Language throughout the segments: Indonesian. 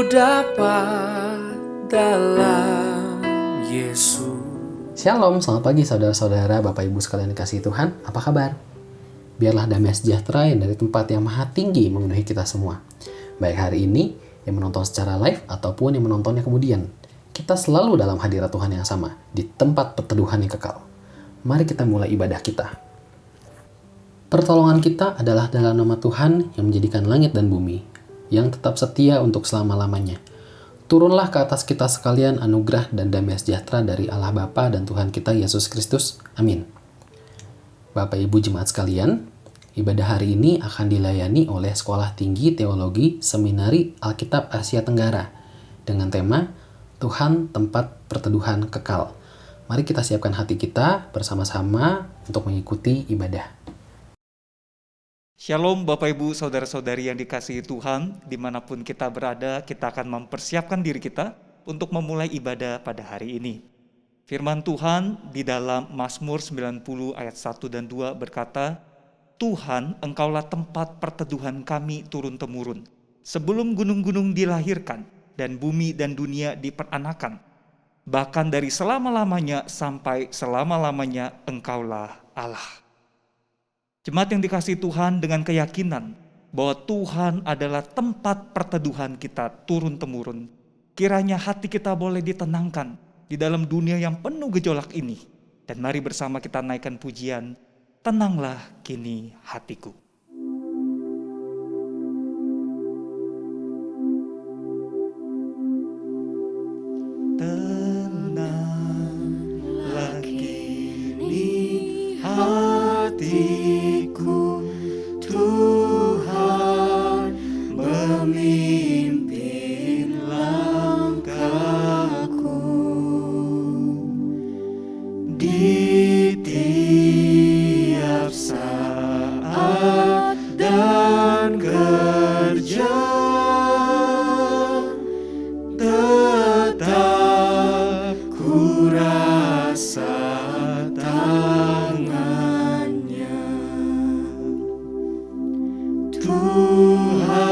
dapat dalam Yesus. Shalom, selamat pagi saudara-saudara, Bapak Ibu sekalian dikasihi Tuhan. Apa kabar? Biarlah damai sejahtera yang dari tempat yang maha tinggi memenuhi kita semua. Baik hari ini, yang menonton secara live ataupun yang menontonnya kemudian. Kita selalu dalam hadirat Tuhan yang sama, di tempat perteduhan yang kekal. Mari kita mulai ibadah kita. Pertolongan kita adalah dalam nama Tuhan yang menjadikan langit dan bumi, yang tetap setia untuk selama-lamanya. Turunlah ke atas kita sekalian anugerah dan damai sejahtera dari Allah Bapa dan Tuhan kita Yesus Kristus. Amin. Bapak Ibu Jemaat sekalian, ibadah hari ini akan dilayani oleh Sekolah Tinggi Teologi Seminari Alkitab Asia Tenggara dengan tema Tuhan Tempat Perteduhan Kekal. Mari kita siapkan hati kita bersama-sama untuk mengikuti ibadah. Shalom Bapak Ibu Saudara-saudari yang dikasihi Tuhan, dimanapun kita berada, kita akan mempersiapkan diri kita untuk memulai ibadah pada hari ini. Firman Tuhan di dalam Mazmur 90 ayat 1 dan 2 berkata, Tuhan, Engkaulah tempat perteduhan kami turun-temurun. Sebelum gunung-gunung dilahirkan dan bumi dan dunia diperanakan, bahkan dari selama-lamanya sampai selama-lamanya Engkaulah Allah. Jemaat yang dikasihi Tuhan, dengan keyakinan bahwa Tuhan adalah tempat perteduhan kita turun-temurun, kiranya hati kita boleh ditenangkan di dalam dunia yang penuh gejolak ini. Dan mari bersama kita naikkan pujian, Tenanglah Kini Hatiku. Tenanglah kini hatiku, Tuhan memimpin langkahku di tiap saat dan kerja, tetap ku rasa tangannya. Tuhanlah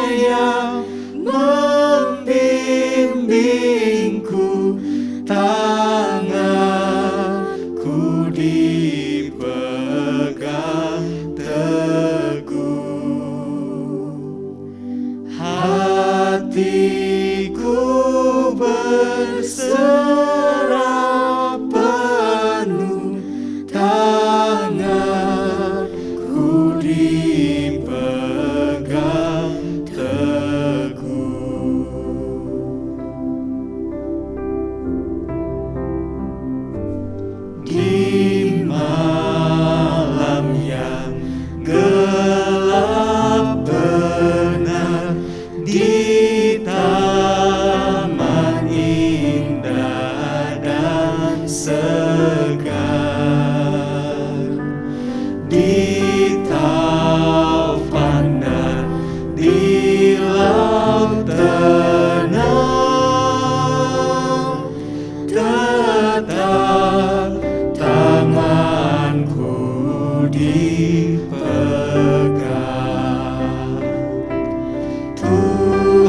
yang membimbingku, tanganku dipegang teguh, hatiku berserah penuh, tanganku dipegang teguh. Di malam yang gelap benar, di taman indah dan segar, di taufan dan di laut tenang, tetap tanganku dipegang.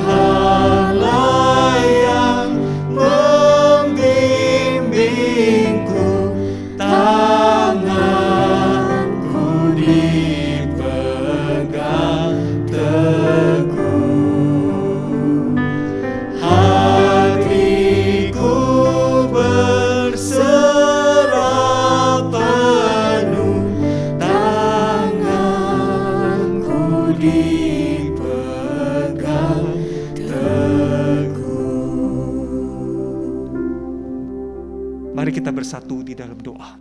Tuhanlah yang membimbingku, tanganku dipegang teguh, hatiku berserah penuh, tanganku dipegang teguh. Mari kita bersatu di dalam doa.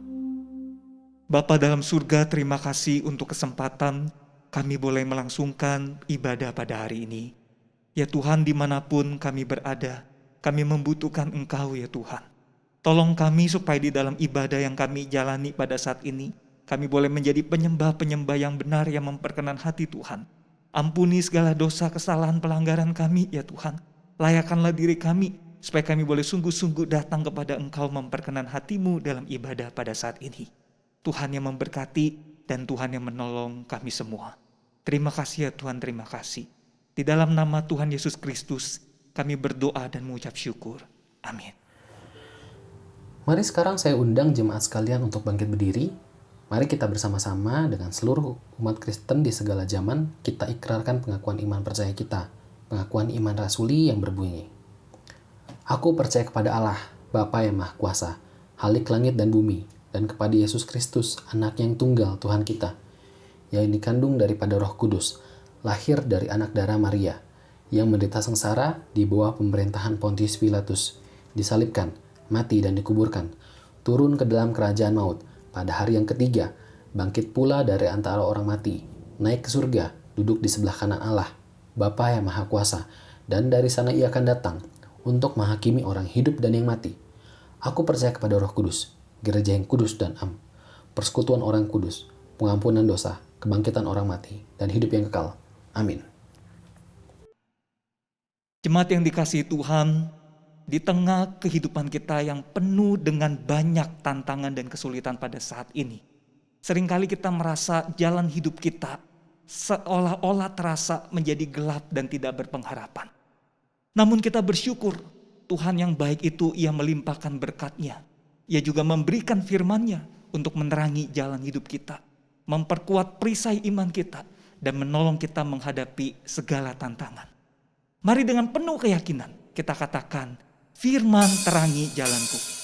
Bapa dalam surga, terima kasih untuk kesempatan kami boleh melangsungkan ibadah pada hari ini. Ya Tuhan, dimanapun kami berada, kami membutuhkan Engkau ya Tuhan. Tolong kami supaya di dalam ibadah yang kami jalani pada saat ini, kami boleh menjadi penyembah-penyembah yang benar yang memperkenan hati Tuhan. Ampuni segala dosa, kesalahan, pelanggaran kami ya Tuhan. Layakkanlah diri kami supaya kami boleh sungguh-sungguh datang kepada Engkau memperkenan hati-Mu dalam ibadah pada saat ini. Tuhan yang memberkati dan Tuhan yang menolong kami semua. Terima kasih ya Tuhan, terima kasih. Di dalam nama Tuhan Yesus Kristus, kami berdoa dan mengucap syukur. Amin. Mari sekarang saya undang jemaat sekalian untuk bangkit berdiri. Mari kita bersama-sama dengan seluruh umat Kristen di segala zaman, kita ikrarkan pengakuan iman percaya kita, pengakuan iman rasuli yang berbunyi. Aku percaya kepada Allah, Bapa yang Maha Kuasa, Halik langit dan bumi, dan kepada Yesus Kristus, Anak yang tunggal Tuhan kita, yang dikandung daripada Roh Kudus, lahir dari anak darah Maria, yang menderita sengsara di bawah pemerintahan Pontius Pilatus, disalibkan, mati dan dikuburkan, turun ke dalam kerajaan maut, pada hari yang ketiga, bangkit pula dari antara orang mati, naik ke surga, duduk di sebelah kanan Allah, Bapa yang Maha Kuasa, dan dari sana ia akan datang untuk menghakimi orang hidup dan yang mati. Aku percaya kepada Roh Kudus, gereja yang kudus dan am, persekutuan orang kudus, pengampunan dosa, kebangkitan orang mati, dan hidup yang kekal. Amin. Jemaat yang dikasihi Tuhan, di tengah kehidupan kita yang penuh dengan banyak tantangan dan kesulitan pada saat ini, seringkali kita merasa jalan hidup kita seolah-olah terasa menjadi gelap dan tidak berpengharapan. Namun kita bersyukur, Tuhan yang baik itu Ia melimpahkan berkat-Nya. Ia juga memberikan firman-Nya untuk menerangi jalan hidup kita, memperkuat perisai iman kita, dan menolong kita menghadapi segala tantangan. Mari dengan penuh keyakinan kita katakan, firman terangi jalanku.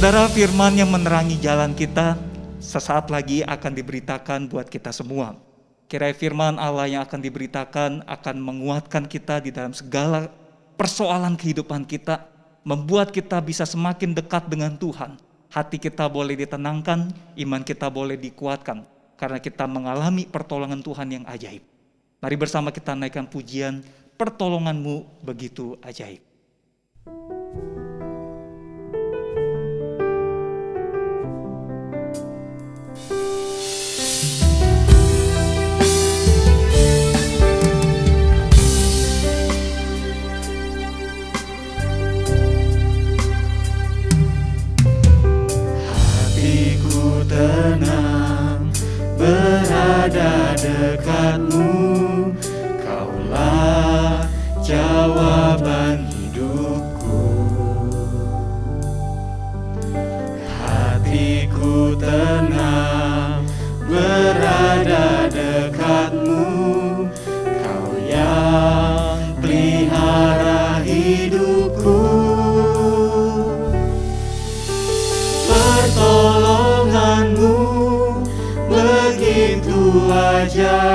Saudara, firman yang menerangi jalan kita sesaat lagi akan diberitakan buat kita semua. Kiranya firman Allah yang akan diberitakan akan menguatkan kita di dalam segala persoalan kehidupan kita, membuat kita bisa semakin dekat dengan Tuhan. Hati kita boleh ditenangkan, iman kita boleh dikuatkan, karena kita mengalami pertolongan Tuhan yang ajaib. Mari bersama kita naikkan pujian, pertolongan-Mu begitu ajaib.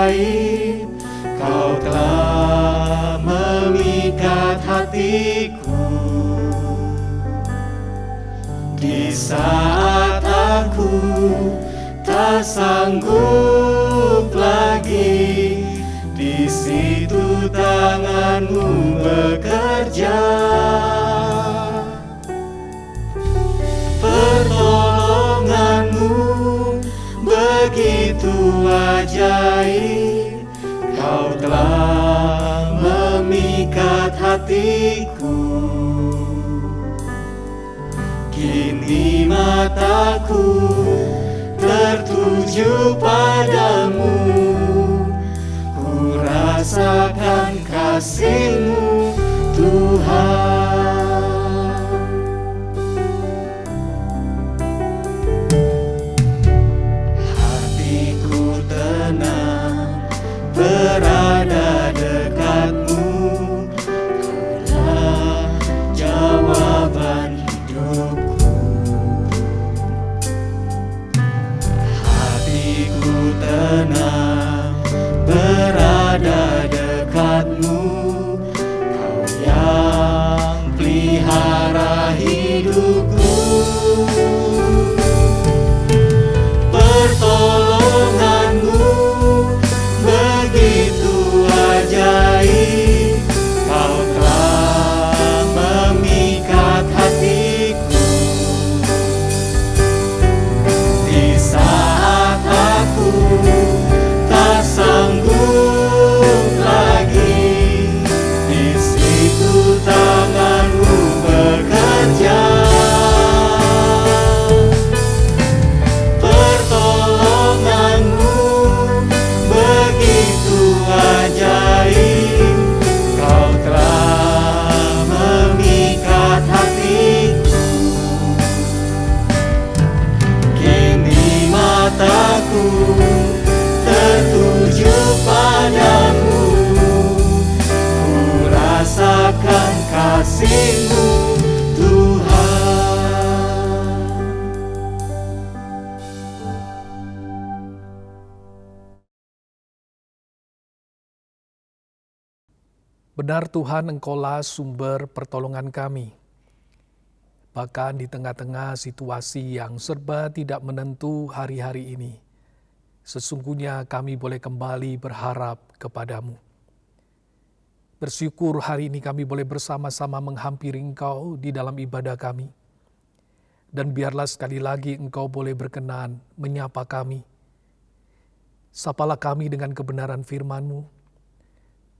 ajaib, Kau telah memikat hatiku. Di saat aku tak sanggup lagi, di situ tangan-Mu bekerja. Pertolongan-Mu begitu ajaib, Kau telah memikat hatiku. Kini mataku tertuju padamu, ku rasakan kasih-Mu, Tuhan. Hatiku tenang berada dekat-Mu, Kaulah jawaban hidupku. Hatiku tenang berada dekat-Mu, Kau yang pelihara hidupku. Pertolongan-Mu begitu ajaib, Kau telah memikat hatiku. Di saat aku tak sanggup lagi, di situ tangan-Mu bekerja. Pertolongan-Mu begitu ajaib, Kau telah memikat hatiku. Kini mataku tertuju padamu, ku rasakan kasih-Mu, Tuhan. Benar Tuhan, Engkaulah sumber pertolongan kami. Bahkan di tengah-tengah situasi yang serba tidak menentu hari-hari ini, sesungguhnya kami boleh kembali berharap kepadamu. Bersyukur hari ini kami boleh bersama-sama menghampiri Engkau di dalam ibadah kami. Dan biarlah sekali lagi Engkau boleh berkenan menyapa kami. Sapalah kami dengan kebenaran firman-Mu,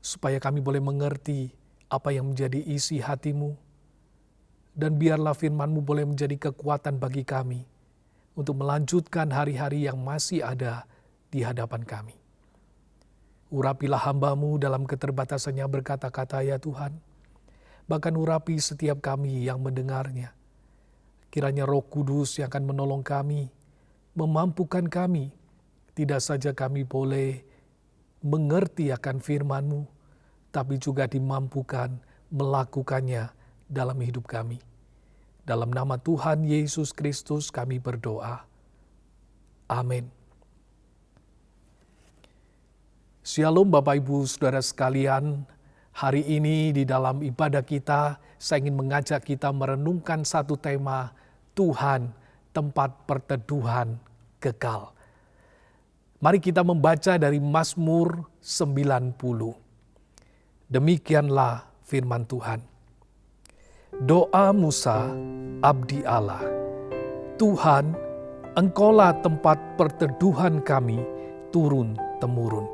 supaya kami boleh mengerti apa yang menjadi isi hati-Mu. Dan biarlah firman-Mu boleh menjadi kekuatan bagi kami untuk melanjutkan hari-hari yang masih ada di hadapan kami. Urapilah hamba-Mu dalam keterbatasannya berkata-kata ya Tuhan. Bahkan urapi setiap kami yang mendengarnya. Kiranya Roh Kudus yang akan menolong kami, memampukan kami. Tidak saja kami boleh mengerti akan firman-Mu, tapi juga dimampukan melakukannya dalam hidup kami. Dalam nama Tuhan Yesus Kristus kami berdoa. Amin. Shalom Bapak Ibu Saudara sekalian, hari ini di dalam ibadah kita, saya ingin mengajak kita merenungkan satu tema, Tuhan tempat perteduhan kekal. Mari kita membaca dari Mazmur 90. Demikianlah firman Tuhan. Doa Musa, abdi Allah. Tuhan, Engkaulah tempat perteduhan kami turun-temurun.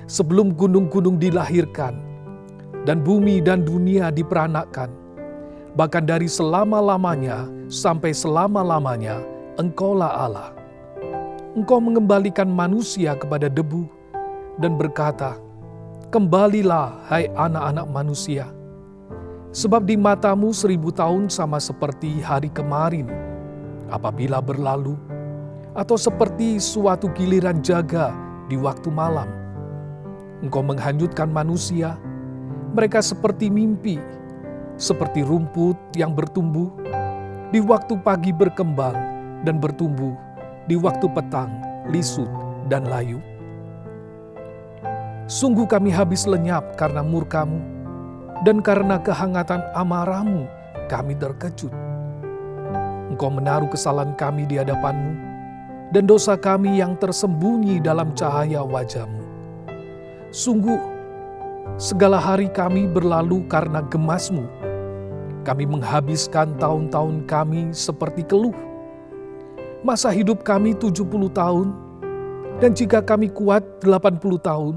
Sebelum gunung-gunung dilahirkan, dan bumi dan dunia diperanakkan, bahkan dari selama-lamanya sampai selama-lamanya, Engkaulah Allah. Engkau mengembalikan manusia kepada debu, dan berkata, kembalilah hai anak-anak manusia. Sebab di matamu 1000 tahun sama seperti hari kemarin, apabila berlalu, atau seperti suatu giliran jaga di waktu malam. Engkau menghanyutkan manusia, mereka seperti mimpi, seperti rumput yang bertumbuh, di waktu pagi berkembang dan bertumbuh, di waktu petang lisut dan layu. Sungguh kami habis lenyap karena murka-Mu, dan karena kehangatan amarah-Mu kami terkejut. Engkau menaruh kesalahan kami di hadapan-Mu, dan dosa kami yang tersembunyi dalam cahaya wajah-Mu. Sungguh, segala hari kami berlalu karena gemas-Mu. Kami menghabiskan tahun-tahun kami seperti keluh. Masa hidup kami 70 tahun, dan jika kami kuat 80 tahun,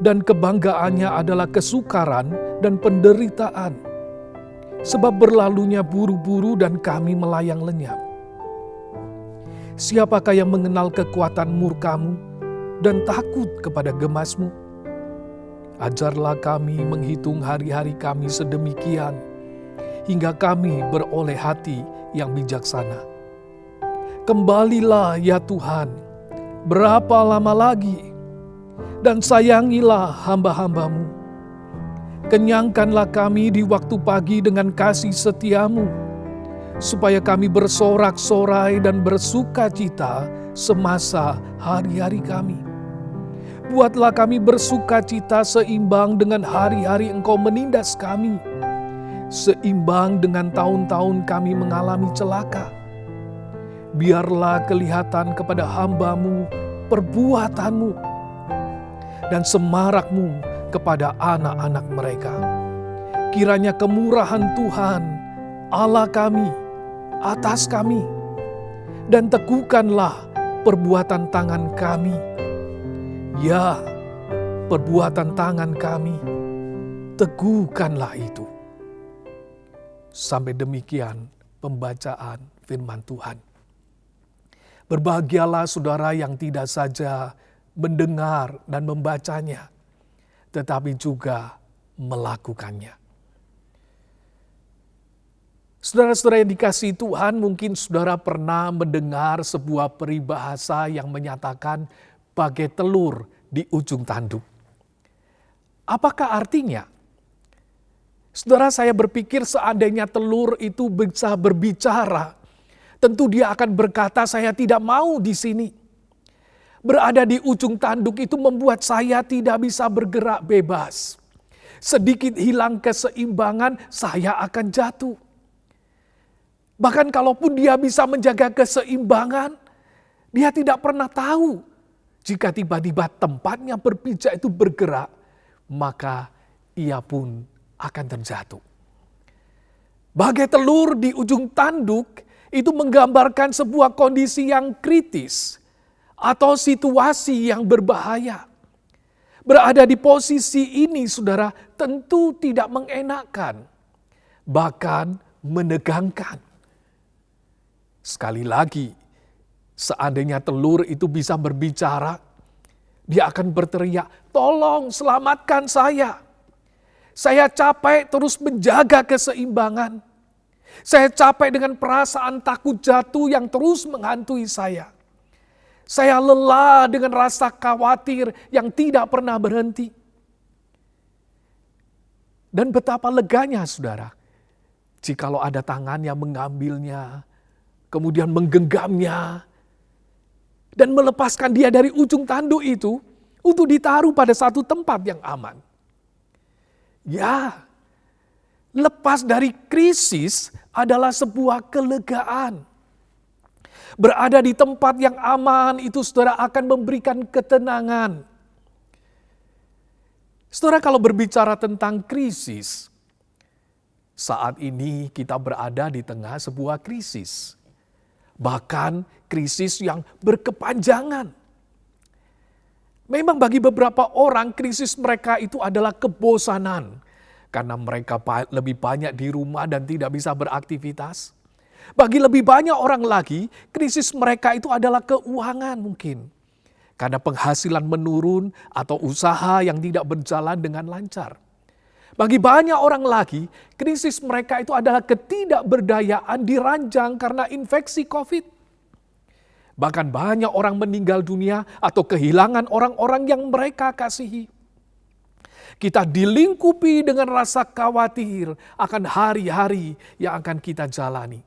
dan kebanggaannya adalah kesukaran dan penderitaan. Sebab berlalunya buru-buru dan kami melayang lenyap. Siapakah yang mengenal kekuatan murka-Mu dan takut kepada gemas-Mu? Ajarlah kami menghitung hari-hari kami sedemikian, hingga kami beroleh hati yang bijaksana. Kembalilah ya Tuhan, berapa lama lagi? Dan sayangilah hamba-hamba-Mu. Kenyangkanlah kami di waktu pagi dengan kasih setia-Mu, supaya kami bersorak-sorai dan bersuka cita semasa hari-hari kami. Buatlah kami bersuka cita seimbang dengan hari-hari Engkau menindas kami, seimbang dengan tahun-tahun kami mengalami celaka. Biarlah kelihatan kepada hamba-Mu perbuatan-Mu, dan semarak-Mu kepada anak-anak mereka. Kiranya kemurahan Tuhan, Allah kami, atas kami, dan teguhkanlah perbuatan tangan kami. Ya, perbuatan tangan kami, teguhkanlah itu. Sampai demikian pembacaan firman Tuhan. Berbahagialah saudara yang tidak saja mendengar dan membacanya, tetapi juga melakukannya. Saudara-saudara yang dikasihi Tuhan, mungkin saudara pernah mendengar sebuah peribahasa yang menyatakan bagai telur di ujung tanduk. Apakah artinya? Saudara, saya berpikir seandainya telur itu bisa berbicara, tentu dia akan berkata, saya tidak mau di sini. Berada di ujung tanduk itu membuat saya tidak bisa bergerak bebas. Sedikit hilang keseimbangan, saya akan jatuh. Bahkan kalaupun dia bisa menjaga keseimbangan, dia tidak pernah tahu. Jika tiba-tiba tempatnya berpijak itu bergerak, maka ia pun akan terjatuh. Bagai telur di ujung tanduk, itu menggambarkan sebuah kondisi yang kritis, atau situasi yang berbahaya. Berada di posisi ini, saudara, tentu tidak mengenakan, bahkan menegangkan. Sekali lagi, seandainya telur itu bisa berbicara, dia akan berteriak, tolong selamatkan saya. Saya capek terus menjaga keseimbangan. Saya capek dengan perasaan takut jatuh yang terus menghantui saya. Saya lelah dengan rasa khawatir yang tidak pernah berhenti. Dan betapa leganya, saudara, jikalau ada tangan yang mengambilnya, kemudian menggenggamnya, dan melepaskan dia dari ujung tanduk itu, untuk ditaruh pada satu tempat yang aman. Ya, lepas dari krisis adalah sebuah kelegaan. Berada di tempat yang aman itu, saudara, akan memberikan ketenangan. Saudara, kalau berbicara tentang krisis, saat ini kita berada di tengah sebuah krisis. Bahkan krisis yang berkepanjangan. Memang bagi beberapa orang krisis mereka itu adalah kebosanan. Karena mereka lebih banyak di rumah dan tidak bisa beraktivitas. Bagi lebih banyak orang lagi, krisis mereka itu adalah keuangan mungkin. Karena penghasilan menurun atau usaha yang tidak berjalan dengan lancar. Bagi banyak orang lagi, krisis mereka itu adalah ketidakberdayaan diranjang karena infeksi COVID. Bahkan banyak orang meninggal dunia atau kehilangan orang-orang yang mereka kasihi. Kita dilingkupi dengan rasa khawatir akan hari-hari yang akan kita jalani.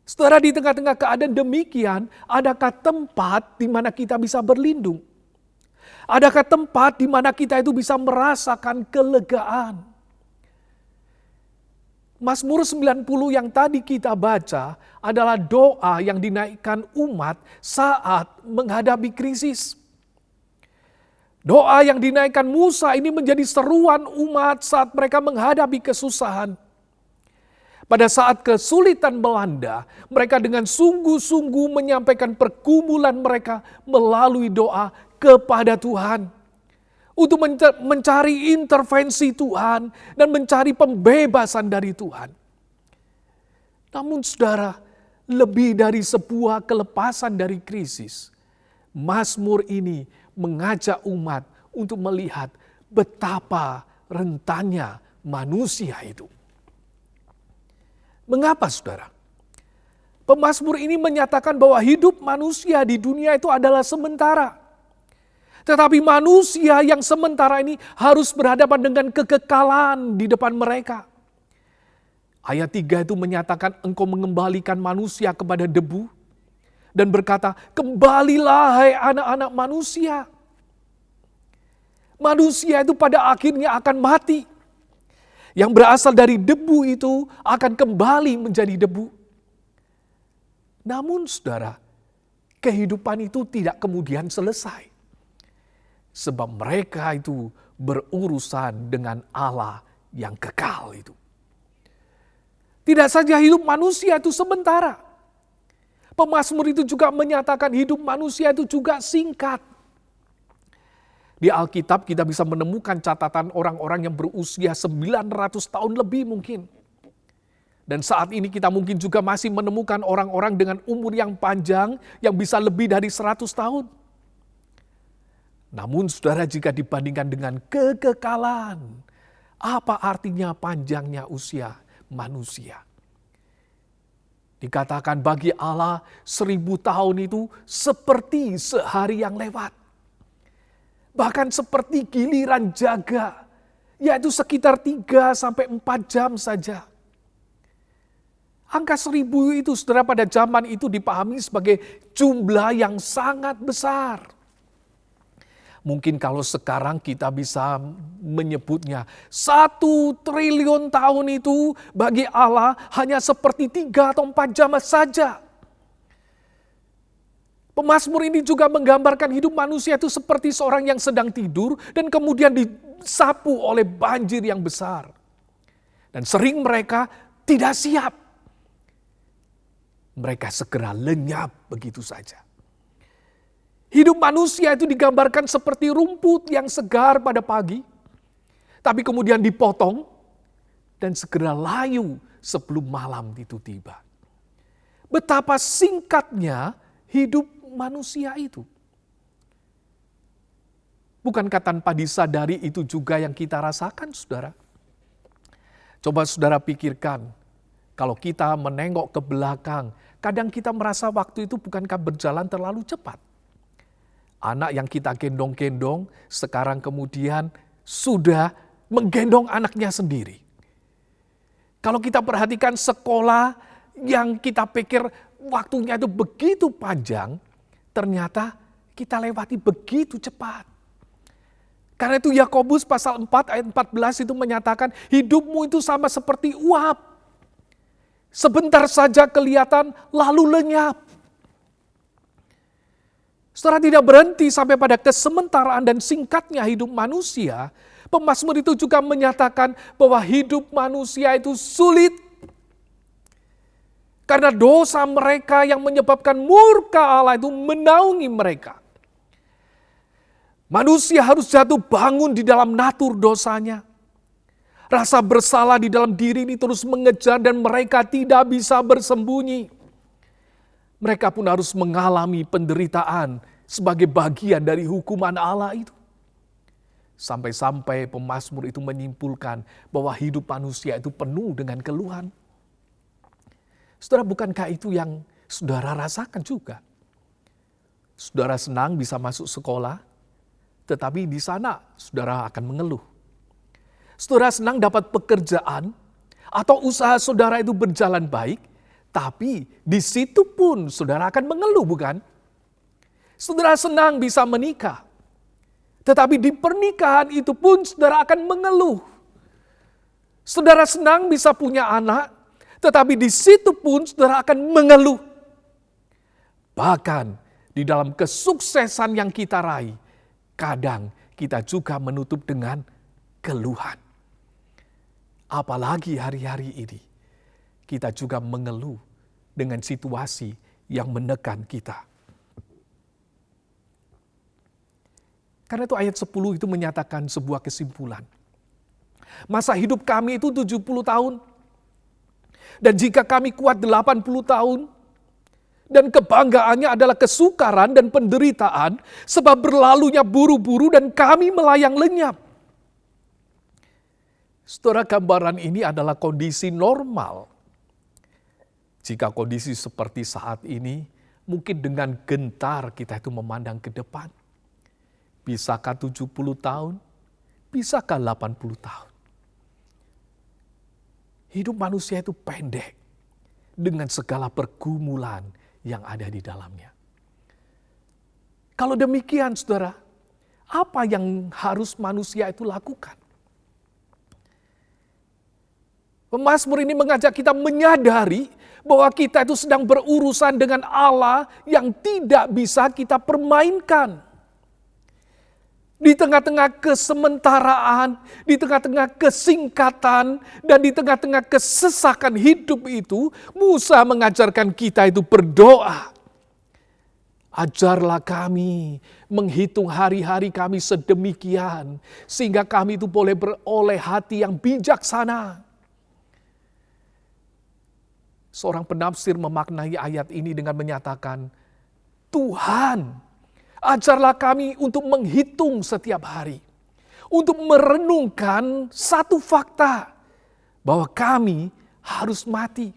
Saudara, di tengah-tengah keadaan demikian, adakah tempat di mana kita bisa berlindung? Adakah tempat di mana kita itu bisa merasakan kelegaan? Mazmur 90 yang tadi kita baca adalah doa yang dinaikkan umat saat menghadapi krisis. Doa yang dinaikkan Musa ini menjadi seruan umat saat mereka menghadapi kesusahan. Pada saat kesulitan melanda, mereka dengan sungguh-sungguh menyampaikan pergumulan mereka melalui doa kepada Tuhan. Untuk mencari intervensi Tuhan dan mencari pembebasan dari Tuhan. Namun saudara, lebih dari sebuah kelepasan dari krisis, Mazmur ini mengajak umat untuk melihat betapa rentannya manusia itu. Mengapa saudara? Pemazmur ini menyatakan bahwa hidup manusia di dunia itu adalah sementara. Tetapi manusia yang sementara ini harus berhadapan dengan kekekalan di depan mereka. Ayat 3 itu menyatakan engkau mengembalikan manusia kepada debu. Dan berkata, kembalilah hai anak-anak manusia. Manusia itu pada akhirnya akan mati. Yang berasal dari debu itu akan kembali menjadi debu. Namun saudara, kehidupan itu tidak kemudian selesai. Sebab mereka itu berurusan dengan Allah yang kekal itu. Tidak saja hidup manusia itu sementara. Pemazmur itu juga menyatakan hidup manusia itu juga singkat. Di Alkitab kita bisa menemukan catatan orang-orang yang berusia 900 tahun lebih mungkin. Dan saat ini kita mungkin juga masih menemukan orang-orang dengan umur yang panjang yang bisa lebih dari 100 tahun. Namun saudara, jika dibandingkan dengan kekekalan, apa artinya panjangnya usia manusia? Dikatakan bagi Allah 1000 tahun itu seperti sehari yang lewat. Bahkan seperti giliran jaga, yaitu sekitar 3-4 jam saja. Angka 1000 itu saudara pada zaman itu dipahami sebagai jumlah yang sangat besar. Mungkin kalau sekarang kita bisa menyebutnya 1 triliun tahun itu bagi Allah hanya seperti 3 atau 4 jam saja. Pemazmur ini juga menggambarkan hidup manusia itu seperti seorang yang sedang tidur dan kemudian disapu oleh banjir yang besar. Dan sering mereka tidak siap. Mereka segera lenyap begitu saja. Hidup manusia itu digambarkan seperti rumput yang segar pada pagi, tapi kemudian dipotong dan segera layu sebelum malam itu tiba. Betapa singkatnya hidup manusia itu. Bukankah tanpa disadari itu juga yang kita rasakan, saudara? Coba saudara pikirkan, kalau kita menengok ke belakang, kadang kita merasa waktu itu bukankah berjalan terlalu cepat. Anak yang kita gendong-gendong sekarang kemudian sudah menggendong anaknya sendiri. Kalau kita perhatikan sekolah yang kita pikir waktunya itu begitu panjang, ternyata kita lewati begitu cepat. Karena itu Yakobus pasal 4 ayat 14 itu menyatakan hidupmu itu sama seperti uap. Sebentar saja kelihatan lalu lenyap. Setelah tidak berhenti sampai pada kesementaraan dan singkatnya hidup manusia, pemazmur itu juga menyatakan bahwa hidup manusia itu sulit. Karena dosa mereka yang menyebabkan murka Allah itu menaungi mereka. Manusia harus jatuh bangun di dalam natur dosanya. Rasa bersalah di dalam diri ini terus mengejar dan mereka tidak bisa bersembunyi. Mereka pun harus mengalami penderitaan sebagai bagian dari hukuman Allah itu. Sampai-sampai pemazmur itu menyimpulkan bahwa hidup manusia itu penuh dengan keluhan. Saudara, bukankah itu yang saudara rasakan juga? Saudara senang bisa masuk sekolah, tetapi di sana saudara akan mengeluh. Saudara senang dapat pekerjaan atau usaha saudara itu berjalan baik, tapi di situ pun saudara akan mengeluh, bukan? Saudara senang bisa menikah, Tetapi di pernikahan itu pun saudara akan mengeluh. Saudara senang bisa punya anak, tetapi di situ pun saudara akan mengeluh. Bahkan di dalam kesuksesan yang kita raih, kadang kita juga menutup dengan keluhan. Apalagi hari-hari ini, kita juga mengeluh dengan situasi yang menekan kita. Karena itu ayat 10 itu menyatakan sebuah kesimpulan. Masa hidup kami itu 70 tahun. Dan jika kami kuat 80 tahun, dan kebanggaannya adalah kesukaran dan penderitaan, sebab berlalunya buru-buru dan kami melayang lenyap. Saudara, gambaran ini adalah kondisi normal. Jika kondisi seperti saat ini, mungkin dengan gentar kita itu memandang ke depan. Bisakah 70 tahun? Bisakah 80 tahun? Hidup manusia itu pendek dengan segala pergumulan yang ada di dalamnya. Kalau demikian saudara, apa yang harus manusia itu lakukan? Pemazmur ini mengajak kita menyadari bahwa kita itu sedang berurusan dengan Allah yang tidak bisa kita permainkan. Di tengah-tengah kesementaraan, di tengah-tengah kesingkatan, dan di tengah-tengah kesesakan hidup itu, Musa mengajarkan kita itu berdoa. Ajarlah kami menghitung hari-hari kami sedemikian, sehingga kami itu boleh beroleh hati yang bijaksana. Seorang penafsir memaknai ayat ini dengan menyatakan, Tuhan, ajarlah kami untuk menghitung setiap hari. Untuk merenungkan satu fakta. Bahwa kami harus mati.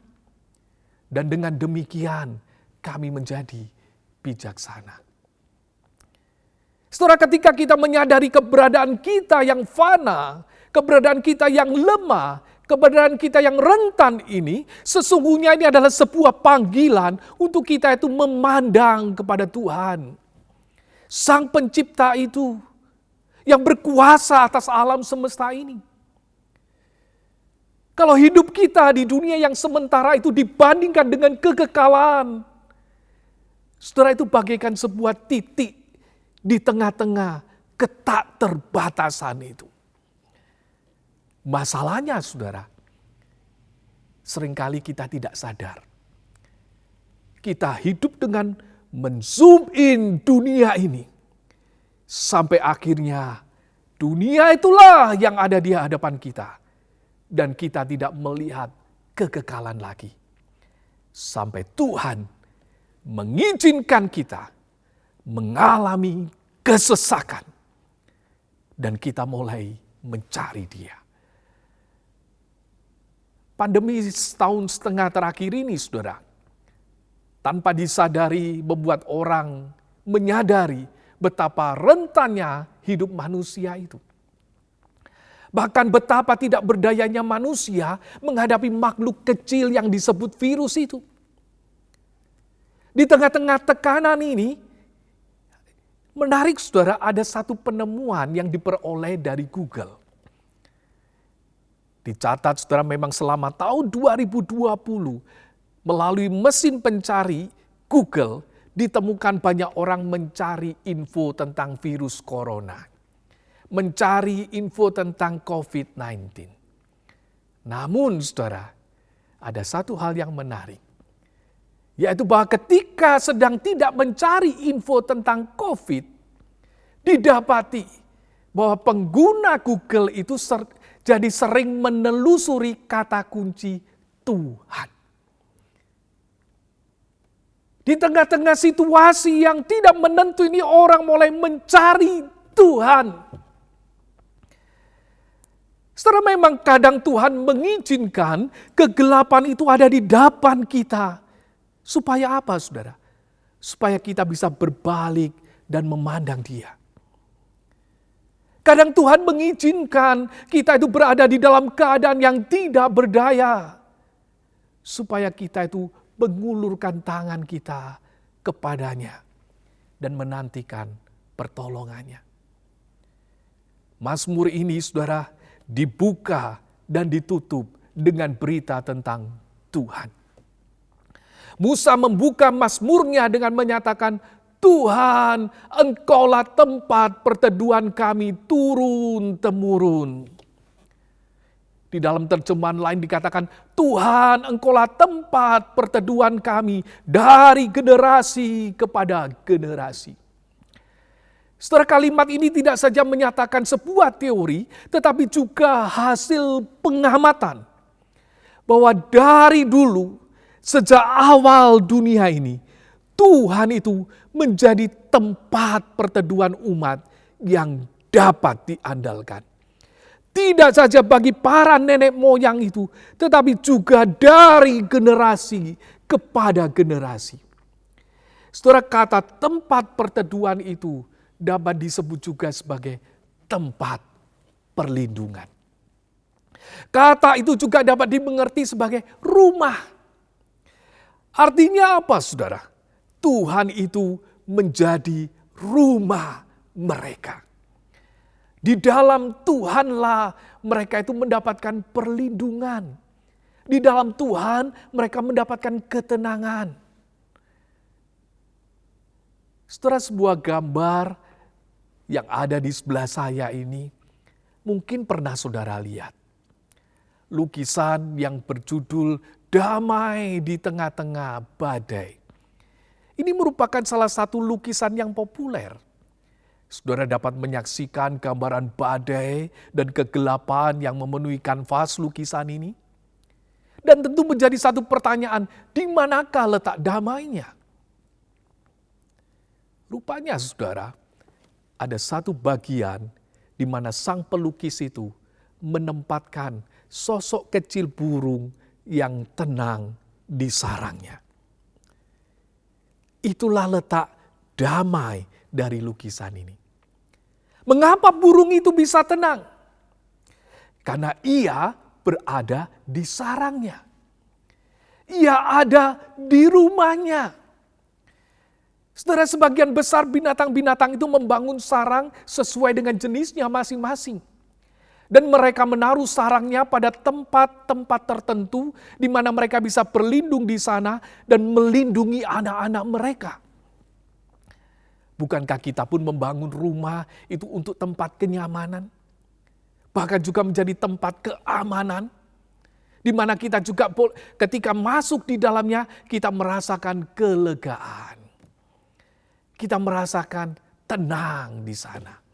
Dan dengan demikian kami menjadi bijaksana. Setelah ketika kita menyadari keberadaan kita yang fana, keberadaan kita yang lemah, keberadaan kita yang rentan ini, sesungguhnya ini adalah sebuah panggilan untuk kita itu memandang kepada Tuhan. Sang pencipta itu yang berkuasa atas alam semesta ini. Kalau hidup kita di dunia yang sementara itu dibandingkan dengan kekekalan, saudara, itu bagaikan sebuah titik di tengah-tengah ketakterbatasan itu. Masalahnya saudara, seringkali kita tidak sadar. Kita hidup dengan men-zoom in dunia ini. Sampai akhirnya dunia itulah yang ada di hadapan kita. Dan kita tidak melihat kekekalan lagi. Sampai Tuhan mengizinkan kita mengalami kesesakan. Dan kita mulai mencari Dia. Pandemi setahun setengah terakhir ini saudara, tanpa disadari membuat orang menyadari betapa rentannya hidup manusia itu. Bahkan betapa tidak berdayanya manusia menghadapi makhluk kecil yang disebut virus itu. Di tengah-tengah tekanan ini, menarik saudara, ada satu penemuan yang diperoleh dari Google. Dicatat saudara, memang selama tahun 2020, melalui mesin pencari Google, ditemukan banyak orang mencari info tentang virus corona. Mencari info tentang COVID-19. Namun saudara, ada satu hal yang menarik. Yaitu bahwa ketika sedang tidak mencari info tentang COVID, didapati bahwa pengguna Google itu jadi sering menelusuri kata kunci Tuhan. Di tengah-tengah situasi yang tidak menentu ini, orang mulai mencari Tuhan. Setelah memang kadang Tuhan mengizinkan kegelapan itu ada di depan kita. Supaya apa saudara? Supaya kita bisa berbalik dan memandang Dia. Kadang Tuhan mengizinkan kita itu berada di dalam keadaan yang tidak berdaya. Supaya kita itu mengulurkan tangan kita kepadanya dan menantikan pertolongannya. Mazmur ini, saudara, dibuka dan ditutup dengan berita tentang Tuhan. Musa membuka mazmurnya dengan menyatakan, Tuhan, Engkaulah tempat perteduhan kami turun-temurun. Di dalam terjemahan lain dikatakan, Tuhan, Engkaulah tempat perteduhan kami dari generasi kepada generasi. Setelah kalimat ini tidak saja menyatakan sebuah teori, tetapi juga hasil pengamatan. Bahwa dari dulu, sejak awal dunia ini, Tuhan itu menjadi tempat perteduhan umat yang dapat diandalkan. Tidak saja bagi para nenek moyang itu, tetapi juga dari generasi kepada generasi. Saudara, kata tempat perteduhan itu dapat disebut juga sebagai tempat perlindungan. Kata itu juga dapat dimengerti sebagai rumah. Artinya apa, saudara? Tuhan itu menjadi rumah mereka. Di dalam Tuhanlah mereka itu mendapatkan perlindungan. Di dalam Tuhan mereka mendapatkan ketenangan. Setelah sebuah gambar yang ada di sebelah saya ini, mungkin pernah saudara lihat. Lukisan yang berjudul Damai di Tengah-Tengah Badai. Ini merupakan salah satu lukisan yang populer. Saudara dapat menyaksikan gambaran badai dan kegelapan yang memenuhi kanvas lukisan ini. Dan tentu menjadi satu pertanyaan, di manakah letak damainya? Rupanya saudara, ada satu bagian di mana sang pelukis itu menempatkan sosok kecil burung yang tenang di sarangnya. Itulah letak damai dari lukisan ini. Mengapa burung itu bisa tenang? Karena ia berada di sarangnya. Ia ada di rumahnya. Saudara, sebagian besar binatang-binatang itu membangun sarang sesuai dengan jenisnya masing-masing. Dan mereka menaruh sarangnya pada tempat-tempat tertentu di mana mereka bisa berlindung di sana dan melindungi anak-anak mereka. Bukankah kita pun membangun rumah itu untuk tempat kenyamanan? Bahkan juga menjadi tempat keamanan. Di mana kita juga ketika masuk di dalamnya kita merasakan kelegaan. Kita merasakan tenang di sana.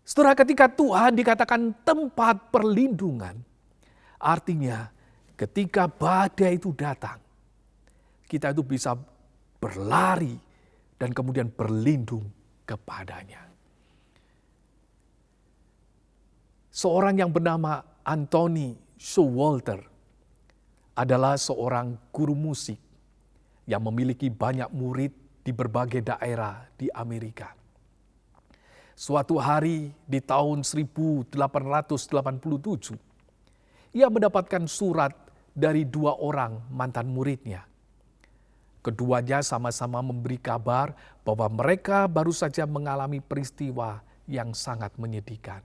Setelah ketika Tuhan dikatakan tempat perlindungan, artinya ketika badai itu datang, kita itu bisa berlari dan kemudian berlindung kepadanya. Seorang yang bernama Anthony Showalter adalah seorang guru musik yang memiliki banyak murid di berbagai daerah di Amerika. Suatu hari di tahun 1887, ia mendapatkan surat dari 2 orang mantan muridnya. Keduanya sama-sama memberi kabar bahwa mereka baru saja mengalami peristiwa yang sangat menyedihkan.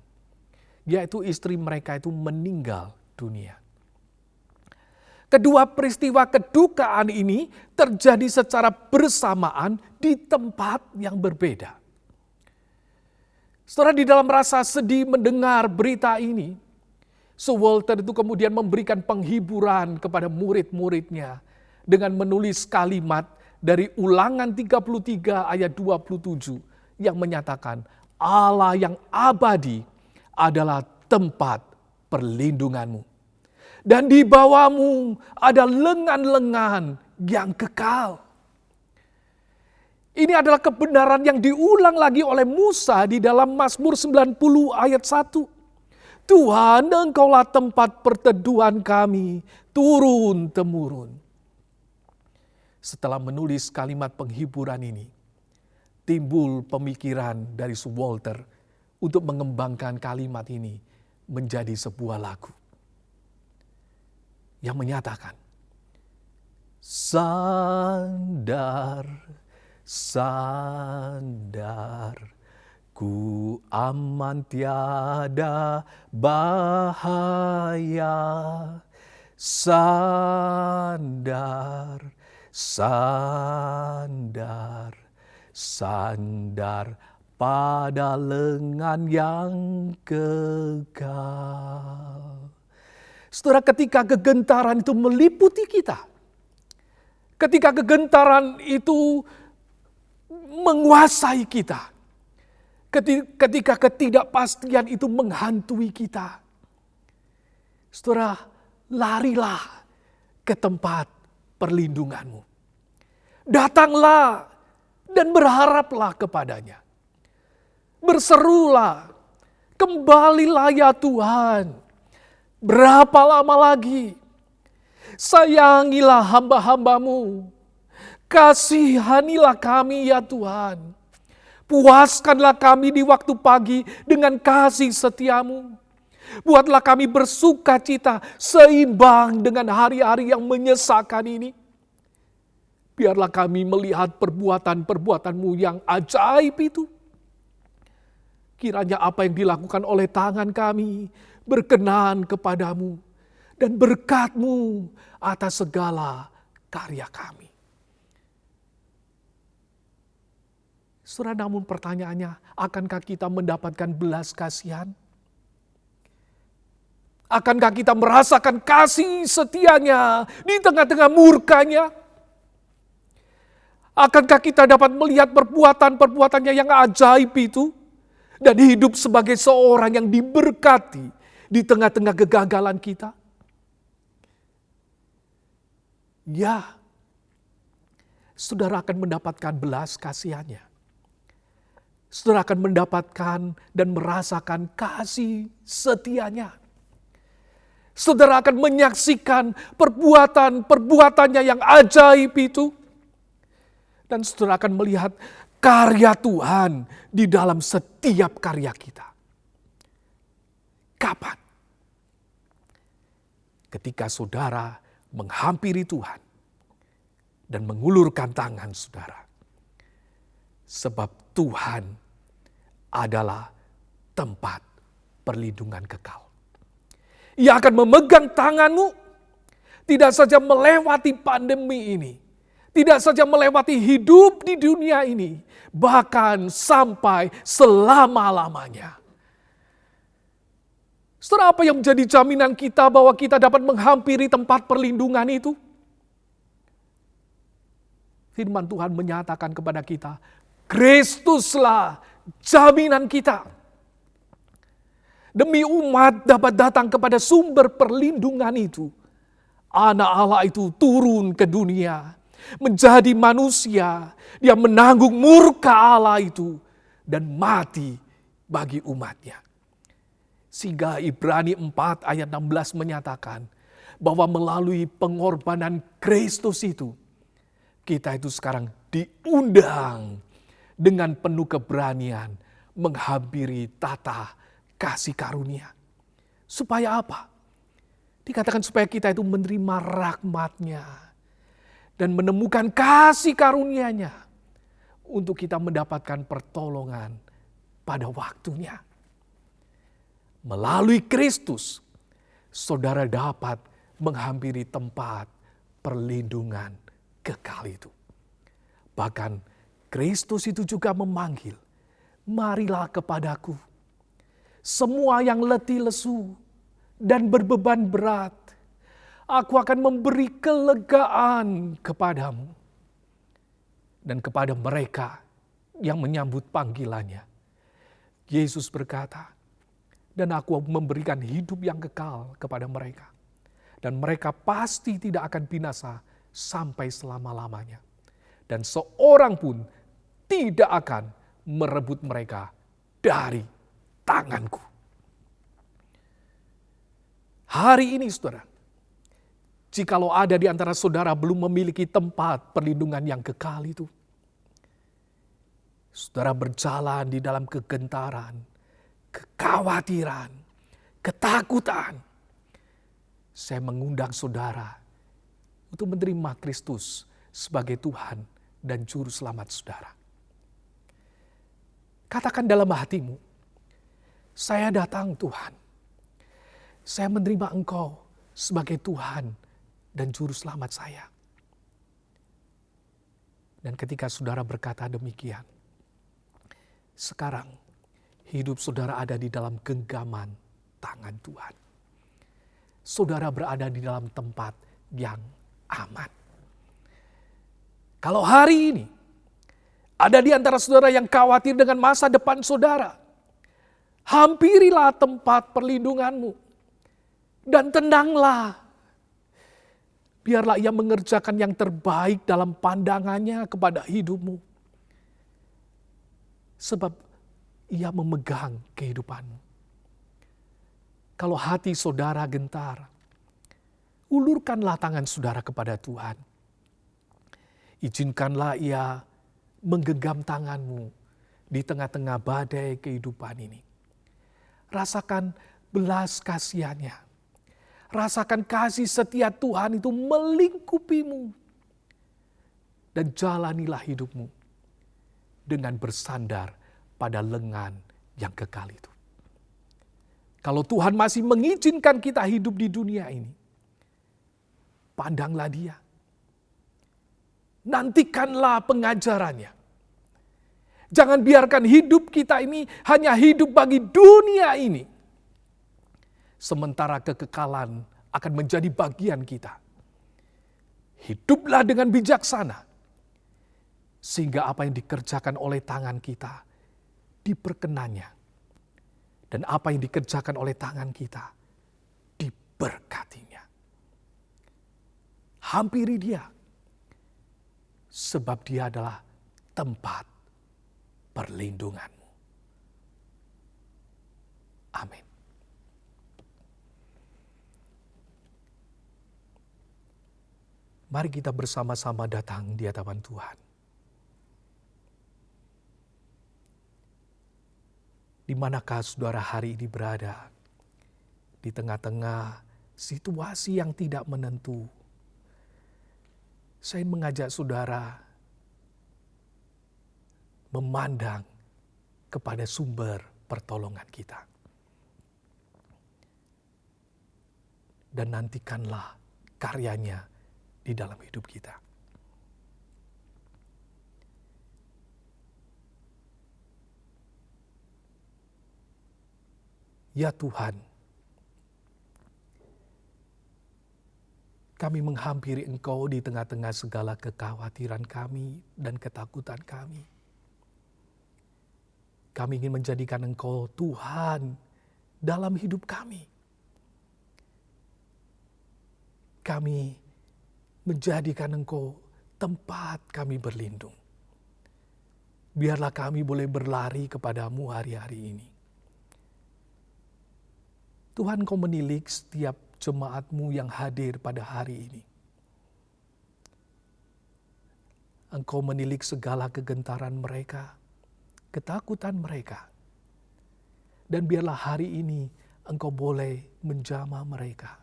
Yaitu istri mereka itu meninggal dunia. Kedua peristiwa kedukaan ini terjadi secara bersamaan di tempat yang berbeda. Setelah di dalam rasa sedih mendengar berita ini, Showalter itu kemudian memberikan penghiburan kepada murid-muridnya dengan menulis kalimat dari Ulangan 33 ayat 27 yang menyatakan Allah yang abadi adalah tempat perlindunganmu. Dan di bawahmu ada lengan-lengan yang kekal. Ini adalah kebenaran yang diulang lagi oleh Musa di dalam Mazmur 90 ayat 1. Tuhan, Engkaulah tempat perteduhan kami turun-temurun. Setelah menulis kalimat penghiburan ini, timbul pemikiran dari Showalter untuk mengembangkan kalimat ini menjadi sebuah lagu yang menyatakan, sandar, sandar, Ku aman tiada bahaya, sandar, sandar, sandar pada lengan yang kekal. Saudara, ketika kegentaran itu meliputi kita, ketika kegentaran itu menguasai kita, ketika ketidakpastian itu menghantui kita, saudara, larilah ke tempat perlindunganmu. Datanglah dan berharaplah kepadanya. Berserulah, kembalilah ya Tuhan. Berapa lama lagi? Sayangilah hamba-hambamu. Kasihanilah kami ya Tuhan. Puaskanlah kami di waktu pagi dengan kasih setiamu. Buatlah kami bersuka cita seimbang dengan hari-hari yang menyesakan ini. Biarlah kami melihat perbuatan-perbuatanmu yang ajaib itu. Kiranya apa yang dilakukan oleh tangan kami berkenan kepadamu dan berkat-Mu atas segala karya kami. Saudara, namun pertanyaannya, akankah kita mendapatkan belas kasihan? Akankah kita merasakan kasih setianya di tengah-tengah murkanya? Akankah kita dapat melihat perbuatan-perbuatannya yang ajaib itu dan hidup sebagai seorang yang diberkati di tengah-tengah kegagalan kita? Ya, saudara akan mendapatkan belas kasihannya. Saudara akan mendapatkan dan merasakan kasih setianya. Saudara akan menyaksikan perbuatan-perbuatannya yang ajaib itu. Dan saudara akan melihat karya Tuhan di dalam setiap karya kita. Kapan? Ketika saudara menghampiri Tuhan dan mengulurkan tangan saudara. Sebab Tuhan adalah tempat perlindungan kekal. Ia akan memegang tanganmu, tidak saja melewati pandemi ini, tidak saja melewati hidup di dunia ini, bahkan sampai selama-lamanya. Saudara, apa yang menjadi jaminan kita bahwa kita dapat menghampiri tempat perlindungan itu? Firman Tuhan menyatakan kepada kita, Kristuslah jaminan kita. Demi umat dapat datang kepada sumber perlindungan itu. Anak Allah itu turun ke dunia, menjadi manusia. Dia menanggung murka Allah itu dan mati bagi umatnya. Sehingga Ibrani 4 ayat 16 menyatakan bahwa melalui pengorbanan Kristus itu, kita itu sekarang diundang dengan penuh keberanian menghampiri tata kasih karunia. Supaya apa? Dikatakan supaya kita itu menerima rahmat-Nya dan menemukan kasih karunia-Nya untuk kita mendapatkan pertolongan pada waktunya. Melalui Kristus, saudara dapat menghampiri tempat perlindungan kekal itu. Bahkan Kristus itu juga memanggil, marilah kepadaku, semua yang letih lesu dan berbeban berat, aku akan memberi kelegaan kepadamu. Dan kepada mereka yang menyambut panggilannya, Yesus berkata, dan aku memberikan hidup yang kekal kepada mereka. Dan mereka pasti tidak akan binasa sampai selama-lamanya. Dan seorang pun tidak akan merebut mereka dari tanganku. Hari ini saudara, jikalau ada di antara saudara belum memiliki tempat perlindungan yang kekal itu, saudara berjalan di dalam kegentaran, kekhawatiran, ketakutan, saya mengundang saudara untuk menerima Kristus sebagai Tuhan dan Juru Selamat saudara. Katakan dalam hatimu, saya datang Tuhan. Saya menerima Engkau sebagai Tuhan dan Juru Selamat saya. Dan ketika saudara berkata demikian, sekarang hidup saudara ada di dalam genggaman tangan Tuhan. Saudara berada di dalam tempat yang aman. Kalau hari ini ada di antara saudara yang khawatir dengan masa depan saudara, hampirilah tempat perlindunganmu dan tenanglah. Biarlah ia mengerjakan yang terbaik dalam pandangannya kepada hidupmu. Sebab ia memegang kehidupanmu. Kalau hati saudara gentar, ulurkanlah tangan saudara kepada Tuhan. Izinkanlah ia menggenggam tanganmu di tengah-tengah badai kehidupan ini. Rasakan belas kasihannya. Rasakan kasih setia Tuhan itu melingkupimu. Dan jalanilah hidupmu dengan bersandar pada lengan yang kekal itu. Kalau Tuhan masih mengizinkan kita hidup di dunia ini, pandanglah Dia. Nantikanlah pengajarannya. Jangan biarkan hidup kita ini hanya hidup bagi dunia ini. Sementara kekekalan akan menjadi bagian kita. Hiduplah dengan bijaksana. Sehingga apa yang dikerjakan oleh tangan kita diperkenannya. Dan apa yang dikerjakan oleh tangan kita diberkatinya. Hampiri Dia. Sebab Dia adalah tempat perlindunganmu. Amin. Mari kita bersama-sama datang di hadapan Tuhan. Di manakah saudara hari ini berada? Di tengah-tengah situasi yang tidak menentu. Saya mengajak saudara memandang kepada sumber pertolongan kita. Dan nantikanlah karyanya di dalam hidup kita. Ya Tuhan, kami menghampiri Engkau di tengah-tengah segala kekhawatiran kami dan ketakutan kami. Kami ingin menjadikan Engkau Tuhan dalam hidup kami. Kami menjadikan Engkau tempat kami berlindung. Biarlah kami boleh berlari kepadamu hari-hari ini. Tuhan, Kau menilik setiap jemaat-Mu yang hadir pada hari ini. Engkau menilik segala kegentaran mereka, ketakutan mereka. Dan biarlah hari ini Engkau boleh menjamah mereka.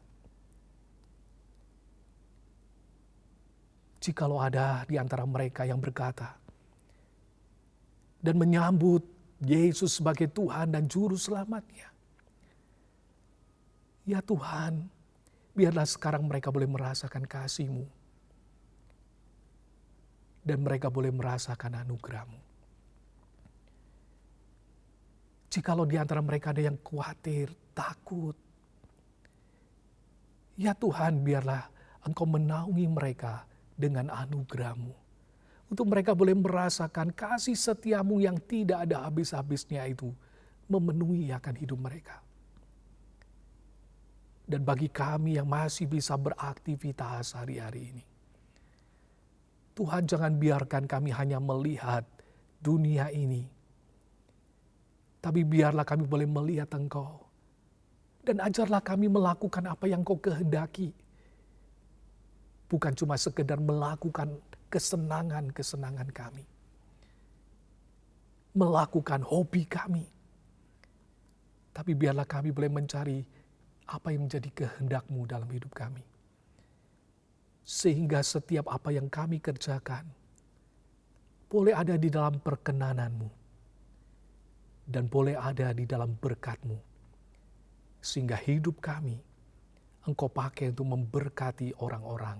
Jikalau ada di antara mereka yang berkata dan menyambut Yesus sebagai Tuhan dan Juru Selamatnya. Ya Tuhan, biarlah sekarang mereka boleh merasakan kasih-Mu. Dan mereka boleh merasakan anugerah-Mu. Jikalau di antara mereka ada yang khawatir, takut. Ya Tuhan, biarlah Engkau menaungi mereka dengan anugerah-Mu. Untuk mereka boleh merasakan kasih setia-Mu yang tidak ada habis-habisnya itu memenuhi akan hidup mereka. Dan bagi kami yang masih bisa beraktivitas hari-hari ini, Tuhan, jangan biarkan kami hanya melihat dunia ini, tapi biarlah kami boleh melihat Engkau. Dan ajarlah kami melakukan apa yang Kau kehendaki. Bukan cuma sekedar melakukan kesenangan-kesenangan kami. Melakukan hobi kami. Tapi biarlah kami boleh mencari apa yang menjadi kehendak-Mu dalam hidup kami. Sehingga setiap apa yang kami kerjakan boleh ada di dalam perkenanan-Mu. dan boleh ada di dalam berkat-Mu. Sehingga hidup kami Engkau pakai untuk memberkati orang-orang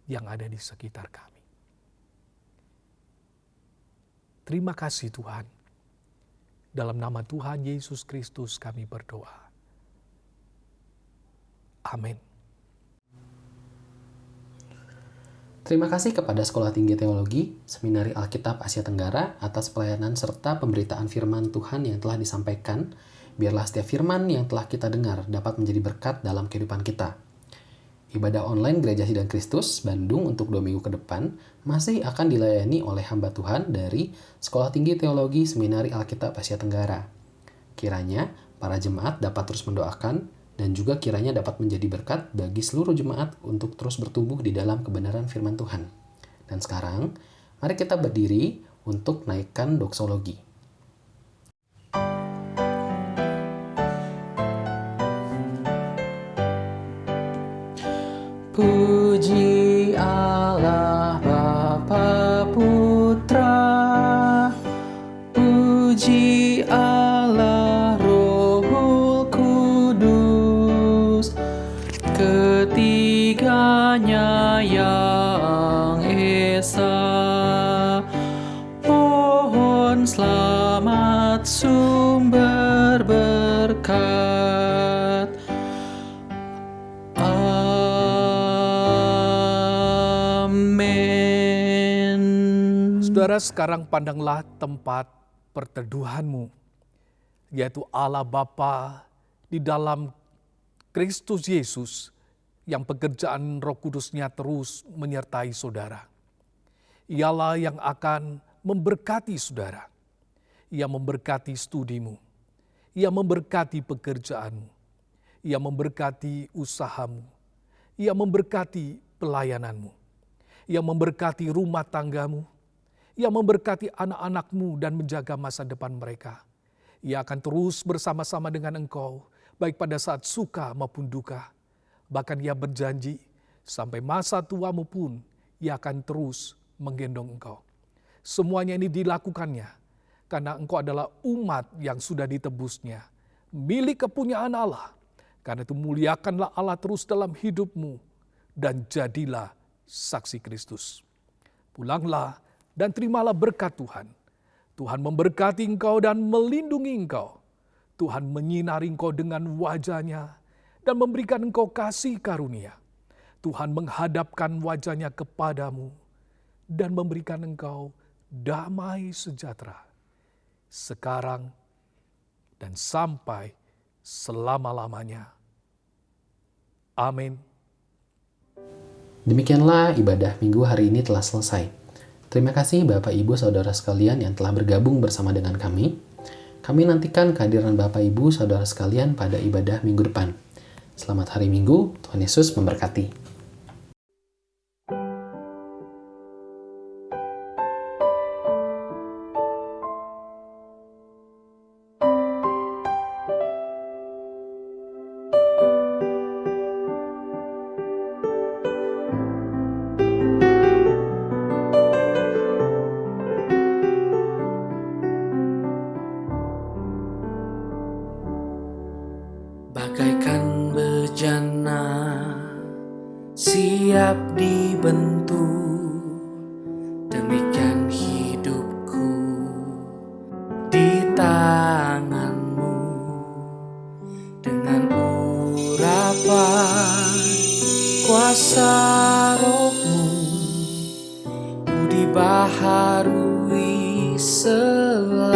yang ada di sekitar kami. Terima kasih Tuhan. Dalam nama Tuhan Yesus Kristus kami berdoa. Amin. Terima kasih kepada Sekolah Tinggi Teologi, Seminari Alkitab Asia Tenggara atas pelayanan serta pemberitaan firman Tuhan yang telah disampaikan. Biarlah setiap firman yang telah kita dengar dapat menjadi berkat dalam kehidupan kita. Ibadah online Gereja Sidang Kristus Bandung untuk 2 minggu ke depan masih akan dilayani oleh hamba Tuhan dari Sekolah Tinggi Teologi Seminari Alkitab Asia Tenggara. Kiranya para jemaat dapat terus mendoakan dan juga kiranya dapat menjadi berkat bagi seluruh jemaat untuk terus bertumbuh di dalam kebenaran firman Tuhan. Dan sekarang, mari kita berdiri untuk naikkan doksologi. Puji Allah Bapa Putra, puji Allah Rohul Kudus, ketiganya yang esa. Pohon selamat sumber berkat. Saudara, sekarang pandanglah tempat perteduhanmu, yaitu Allah Bapa di dalam Kristus Yesus yang pekerjaan Roh Kudus-Nya terus menyertai saudara. Ialah yang akan memberkati saudara. Ia memberkati studimu. Ia memberkati pekerjaanmu. Ia memberkati usahamu. Ia memberkati pelayananmu. Ia memberkati rumah tanggamu. Ia memberkati anak-anakmu dan menjaga masa depan mereka. Ia akan terus bersama-sama dengan engkau, baik pada saat suka maupun duka. Bahkan ia berjanji, sampai masa tuamu pun, ia akan terus menggendong engkau. Semuanya ini dilakukannya, karena engkau adalah umat yang sudah ditebusnya, milik kepunyaan Allah. Karena itu muliakanlah Allah terus dalam hidupmu, dan jadilah saksi Kristus. Pulanglah, dan terimalah berkat Tuhan. Tuhan memberkati engkau dan melindungi engkau. Tuhan menyinari engkau dengan wajah-Nya dan memberikan engkau kasih karunia. Tuhan menghadapkan wajah-Nya kepadamu dan memberikan engkau damai sejahtera. Sekarang dan sampai selama-lamanya. Amin. Demikianlah ibadah minggu hari ini telah selesai. Terima kasih Bapak Ibu Saudara sekalian yang telah bergabung bersama dengan kami. Kami nantikan kehadiran Bapak Ibu Saudara sekalian pada ibadah minggu depan. Selamat hari Minggu, Tuhan Yesus memberkati. Bagaikan bejana siap dibentuk, demikian hidupku di tanganmu. Dengan urapan kuasa Roh-Mu, ku dibaharui selalu.